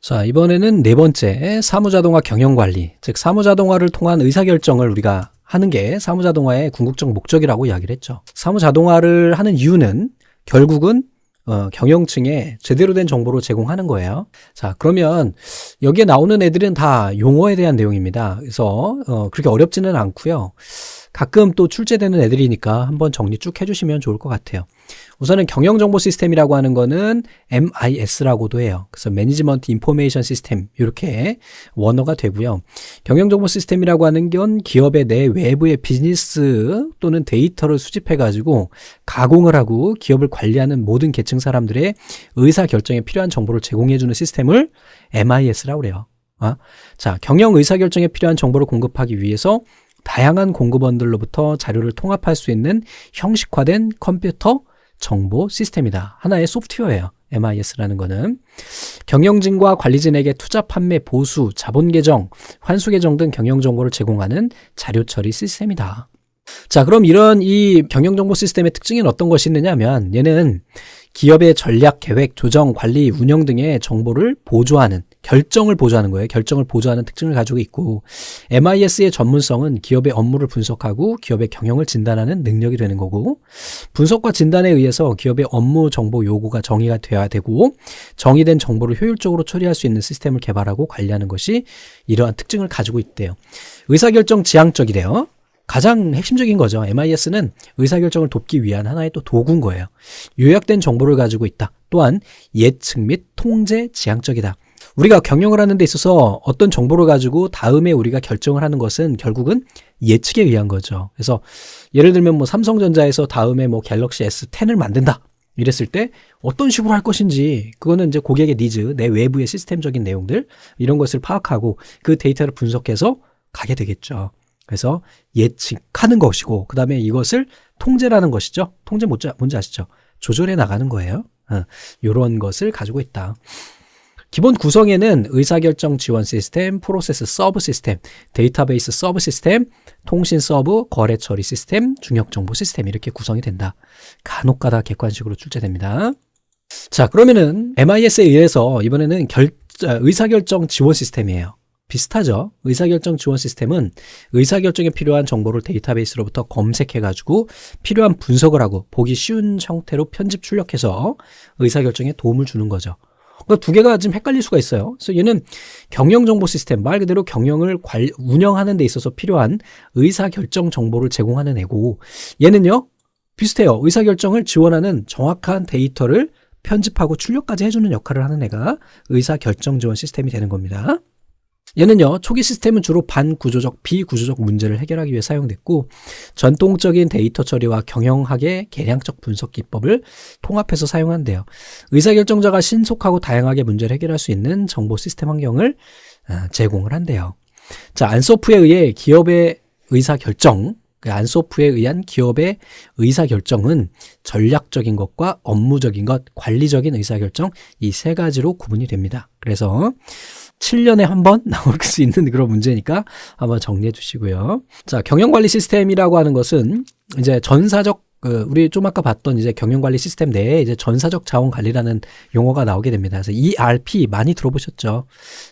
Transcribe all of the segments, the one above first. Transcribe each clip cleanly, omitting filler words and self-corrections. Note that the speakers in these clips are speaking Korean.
자, 이번에는 네 번째 사무자동화 경영관리, 즉 사무자동화를 통한 의사결정을 우리가 하는 게 사무자동화의 궁극적 목적이라고 이야기를 했죠. 사무자동화를 하는 이유는 결국은 경영층에 제대로 된 정보를 제공하는 거예요. 자, 그러면 여기에 나오는 애들은 다 용어에 대한 내용입니다. 그래서 그렇게 어렵지는 않고요. 가끔 또 출제되는 애들이니까 한번 정리 쭉 해주시면 좋을 것 같아요. 우선은 경영정보 시스템이라고 하는 거는 MIS라고도 해요. 그래서 매니지먼트 인포메이션 시스템 이렇게 원어가 되고요. 경영정보 시스템이라고 하는 건 기업의 내 외부의 비즈니스 또는 데이터를 수집해가지고 가공을 하고 기업을 관리하는 모든 계층 사람들의 의사결정에 필요한 정보를 제공해주는 시스템을 MIS라고 그래요. 자, 경영 의사결정에 필요한 정보를 공급하기 위해서 다양한 공급원들로부터 자료를 통합할 수 있는 형식화된 컴퓨터 정보 시스템이다. 하나의 소프트웨어예요. MIS라는 거는. 경영진과 관리진에게 투자, 판매, 보수, 자본 계정, 환수 계정 등 경영 정보를 제공하는 자료 처리 시스템이다. 자, 그럼 이런 이 경영 정보 시스템의 특징은 어떤 것이 있느냐면 얘는 기업의 전략, 계획, 조정, 관리, 운영 등의 정보를 보조하는, 결정을 보조하는 거예요. 결정을 보조하는 특징을 가지고 있고, MIS의 전문성은 기업의 업무를 분석하고 기업의 경영을 진단하는 능력이 되는 거고, 분석과 진단에 의해서 기업의 업무 정보 요구가 정의가 돼야 되고, 정의된 정보를 효율적으로 처리할 수 있는 시스템을 개발하고 관리하는 것이 이러한 특징을 가지고 있대요. 의사결정 지향적이래요. 가장 핵심적인 거죠. MIS는 의사결정을 돕기 위한 하나의 또 도구인 거예요. 요약된 정보를 가지고 있다. 또한 예측 및 통제 지향적이다. 우리가 경영을 하는 데 있어서 어떤 정보를 가지고 다음에 우리가 결정을 하는 것은 결국은 예측에 의한 거죠. 그래서 예를 들면 뭐 삼성전자에서 다음에 뭐 갤럭시 S10을 만든다. 이랬을 때 어떤 식으로 할 것인지 그거는 이제 고객의 니즈, 내 외부의 시스템적인 내용들 이런 것을 파악하고 그 데이터를 분석해서 가게 되겠죠. 그래서 예측하는 것이고 그 다음에 이것을 통제라는 것이죠. 통제 뭔지 아시죠? 조절해 나가는 거예요. 이런 것을 가지고 있다. 기본 구성에는 의사결정 지원 시스템, 프로세스 서브 시스템, 데이터베이스 서브 시스템, 통신 서브, 거래 처리 시스템, 중역정보 시스템 이렇게 구성이 된다. 간혹가다 객관식으로 출제됩니다. 자, 그러면은 MIS에 의해서 이번에는 의사결정 지원 시스템이에요. 비슷하죠. 의사결정 지원 시스템은 의사결정에 필요한 정보를 데이터베이스로부터 검색해가지고 필요한 분석을 하고 보기 쉬운 형태로 편집 출력해서 의사결정에 도움을 주는 거죠. 그러니까 두 개가 좀 헷갈릴 수가 있어요. 그래서 얘는 경영정보 시스템, 말 그대로 경영을 운영하는 데 있어서 필요한 의사결정 정보를 제공하는 애고 얘는요 비슷해요. 의사결정을 지원하는 정확한 데이터를 편집하고 출력까지 해주는 역할을 하는 애가 의사결정 지원 시스템이 되는 겁니다. 얘는요 초기 시스템은 주로 반구조적, 비구조적 문제를 해결하기 위해 사용됐고 전통적인 데이터 처리와 경영학의 계량적 분석 기법을 통합해서 사용한대요. 의사결정자가 신속하고 다양하게 문제를 해결할 수 있는 정보 시스템 환경을 제공을 한대요. 자, 안소프에 의해 기업의 의사결정, 안소프에 의한 기업의 의사결정은 전략적인 것과 업무적인 것, 관리적인 의사결정 이 세 가지로 구분이 됩니다. 그래서 7년에 한 번 나올 수 있는 그런 문제니까 한번 정리해 주시고요. 자, 경영관리 시스템이라고 하는 것은 이제 전사적 우리 좀 아까 봤던 이제 경영관리 시스템 내에 이제 전사적 자원 관리라는 용어가 나오게 됩니다. 그래서 ERP 많이 들어보셨죠?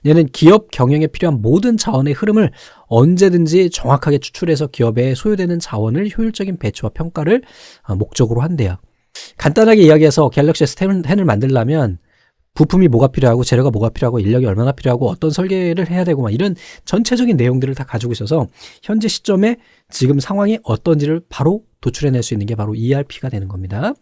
얘는 기업 경영에 필요한 모든 자원의 흐름을 언제든지 정확하게 추출해서 기업에 소요되는 자원을 효율적인 배치와 평가를 목적으로 한대요. 간단하게 이야기해서 갤럭시 S10을 만들려면 부품이 뭐가 필요하고 재료가 뭐가 필요하고 인력이 얼마나 필요하고 어떤 설계를 해야 되고 막 이런 전체적인 내용들을 다 가지고 있어서 현재 시점에 지금 상황이 어떤지를 바로 도출해낼 수 있는 게 바로 ERP가 되는 겁니다.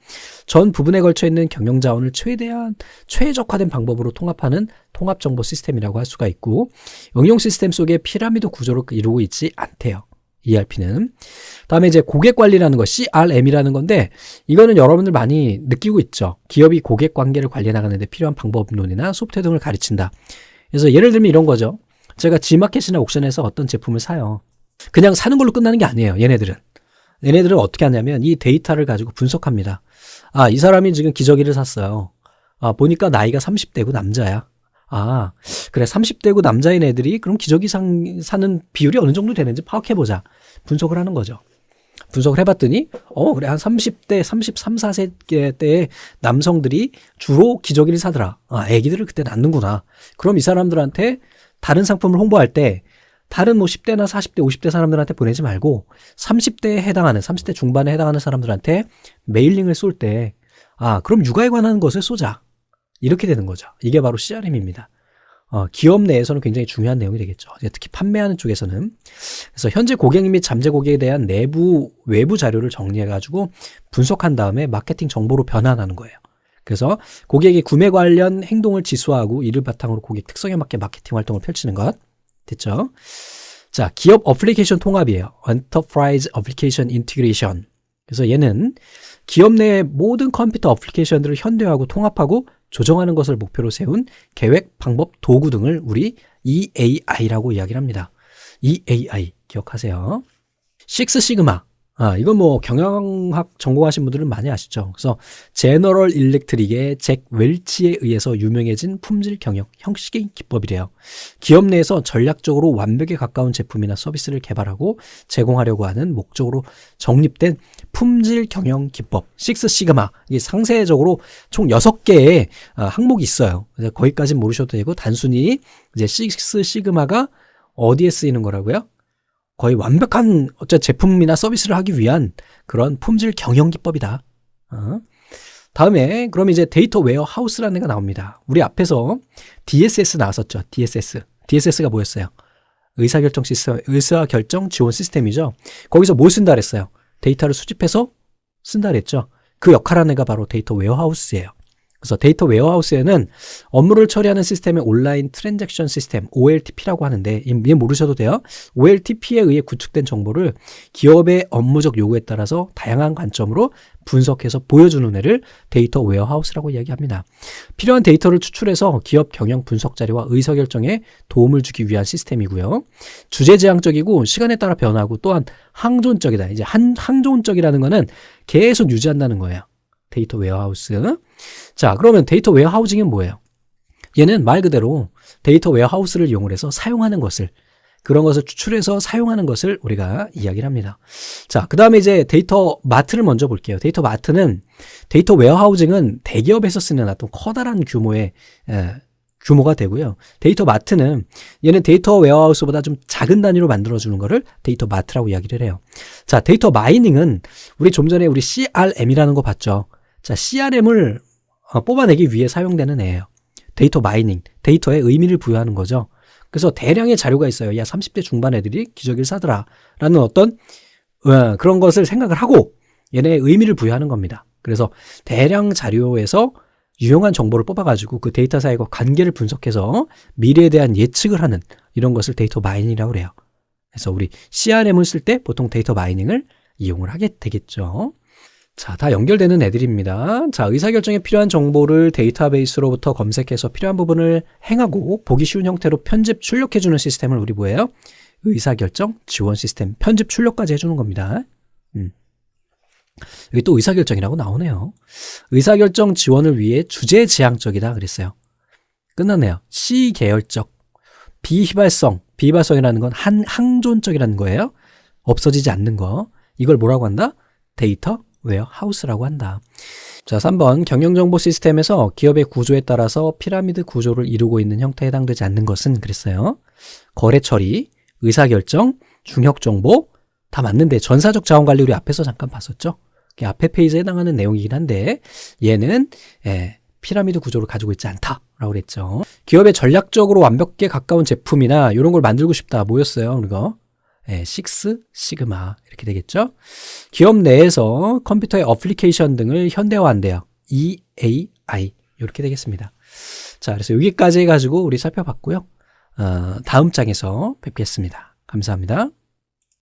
전 부분에 걸쳐 있는 경영 자원을 최대한 최적화된 방법으로 통합하는 통합정보 시스템이라고 할 수가 있고 응용 시스템 속에 피라미드 구조를 이루고 있지 않대요. ERP는. 다음에 이제 고객 관리라는 거 CRM이라는 건데 이거는 여러분들 많이 느끼고 있죠. 기업이 고객 관계를 관리해 나가는데 필요한 방법론이나 소프트웨어 등을 가르친다. 그래서 예를 들면 이런 거죠. 제가 G마켓이나 옥션에서 어떤 제품을 사요. 그냥 사는 걸로 끝나는 게 아니에요. 얘네들은 어떻게 하냐면 이 데이터를 가지고 분석합니다. 아, 이 사람이 지금 기저귀를 샀어요. 아, 보니까 나이가 30대고 남자야. 아, 그래 30대고 남자인 애들이 그럼 기저귀 사는 비율이 어느 정도 되는지 파악해보자. 분석을 하는 거죠. 분석을 해봤더니 그래 한 30대, 33, 4세 때의 남성들이 주로 기저귀를 사더라. 애기들을 그때 낳는구나. 그럼 이 사람들한테 다른 상품을 홍보할 때 다른 10대나 40대, 50대 사람들한테 보내지 말고 30대에 해당하는 30대 중반에 해당하는 사람들한테 메일링을 쏠 때 그럼 육아에 관한 것을 쏘자. 이렇게 되는 거죠. 이게 바로 CRM입니다. 기업 내에서는 굉장히 중요한 내용이 되겠죠. 특히 판매하는 쪽에서는. 그래서 현재 고객 및 잠재 고객에 대한 외부 자료를 정리해가지고 분석한 다음에 마케팅 정보로 변환하는 거예요. 그래서 고객의 구매 관련 행동을 지수화하고 이를 바탕으로 고객 특성에 맞게 마케팅 활동을 펼치는 것. 됐죠? 자, 기업 어플리케이션 통합이에요. Enterprise Application Integration. 그래서 얘는 기업 내의 모든 컴퓨터 어플리케이션들을 현대화하고 통합하고 조정하는 것을 목표로 세운 계획, 방법, 도구 등을 우리 EAI라고 이야기를 합니다. EAI 기억하세요. 식스 시그마. 이건 경영학 전공하신 분들은 많이 아시죠. 그래서 제너럴 일렉트릭의 잭 웰치에 의해서 유명해진 품질 경영 형식의 기법이래요. 기업 내에서 전략적으로 완벽에 가까운 제품이나 서비스를 개발하고 제공하려고 하는 목적으로 정립된 품질 경영 기법 식스 시그마. 이게 상세적으로 총 6개의 항목이 있어요. 그래서 거기까지는 모르셔도 되고 단순히 이제 식스 시그마가 어디에 쓰이는 거라고요? 거의 완벽한 제품이나 서비스를 하기 위한 그런 품질 경영 기법이다. 다음에 그럼 이제 데이터 웨어하우스라는 애가 나옵니다. 우리 앞에서 DSS 나왔었죠. DSS가 뭐였어요? 의사결정 지원 시스템이죠. 거기서 뭘 쓴다 그랬어요? 데이터를 수집해서 쓴다 그랬죠. 그 역할하는 애가 바로 데이터 웨어하우스예요. 그래서 데이터 웨어하우스에는 업무를 처리하는 시스템의 온라인 트랜잭션 시스템 OLTP라고 하는데 얘 모르셔도 돼요. OLTP에 의해 구축된 정보를 기업의 업무적 요구에 따라서 다양한 관점으로 분석해서 보여주는 애를 데이터 웨어하우스라고 이야기합니다. 필요한 데이터를 추출해서 기업 경영 분석 자료와 의사결정에 도움을 주기 위한 시스템이고요. 주제지향적이고 시간에 따라 변하고 또한 항존적이다. 이제 항존적이라는 거는 계속 유지한다는 거예요. 데이터 웨어하우스. 자, 그러면 데이터 웨어하우징은 뭐예요? 얘는 말 그대로 데이터 웨어하우스를 이용해서 사용하는 것을, 그런 것을 추출해서 사용하는 것을 우리가 이야기를 합니다. 자, 그 다음에 이제 데이터 마트를 먼저 볼게요. 데이터 마트는, 데이터 웨어하우징은 대기업에서 쓰는 어떤 커다란 규모의 규모가 되고요. 데이터 마트는 얘는 데이터 웨어하우스보다 좀 작은 단위로 만들어주는 거를 데이터 마트라고 이야기를 해요. 자, 데이터 마이닝은 우리 좀 전에 우리 CRM이라는 거 봤죠. 자, CRM을 뽑아내기 위해 사용되는 애예요. 데이터 마이닝, 데이터에 의미를 부여하는 거죠. 그래서 대량의 자료가 있어요. 야, 30대 중반 애들이 기저귀를 사더라 라는 어떤 그런 것을 생각을 하고 얘네의 의미를 부여하는 겁니다. 그래서 대량 자료에서 유용한 정보를 뽑아가지고 그 데이터 사이과 관계를 분석해서 미래에 대한 예측을 하는 이런 것을 데이터 마이닝이라고 그래요. 그래서 우리 CRM을 쓸 때 보통 데이터 마이닝을 이용을 하게 되겠죠. 자, 다 연결되는 애들입니다. 자, 의사결정에 필요한 정보를 데이터베이스로부터 검색해서 필요한 부분을 행하고 보기 쉬운 형태로 편집, 출력해주는 시스템을 우리 뭐예요? 의사결정 지원 시스템, 편집, 출력까지 해주는 겁니다. 여기 또 의사결정이라고 나오네요. 의사결정 지원을 위해 주제지향적이다 그랬어요. 끝났네요. 시계열적, 비휘발성이라는 건 항존적이라는 거예요. 없어지지 않는 거. 이걸 뭐라고 한다? 데이터 웨어하우스라고 한다. 자, 3번 경영정보 시스템에서 기업의 구조에 따라서 피라미드 구조를 이루고 있는 형태에 해당되지 않는 것은 그랬어요. 거래 처리, 의사결정, 중역정보 다 맞는데 전사적 자원관리 우리 앞에서 잠깐 봤었죠. 앞에 페이지에 해당하는 내용이긴 한데 얘는 피라미드 구조를 가지고 있지 않다라고 그랬죠. 기업의 전략적으로 완벽에 가까운 제품이나 이런 걸 만들고 싶다. 뭐였어요? 이거 식스 시그마 이렇게 되겠죠. 기업 내에서 컴퓨터의 어플리케이션 등을 현대화한대요. EAI 이렇게 되겠습니다. 자, 그래서 여기까지 해가지고 우리 살펴봤고요. 다음 장에서 뵙겠습니다. 감사합니다.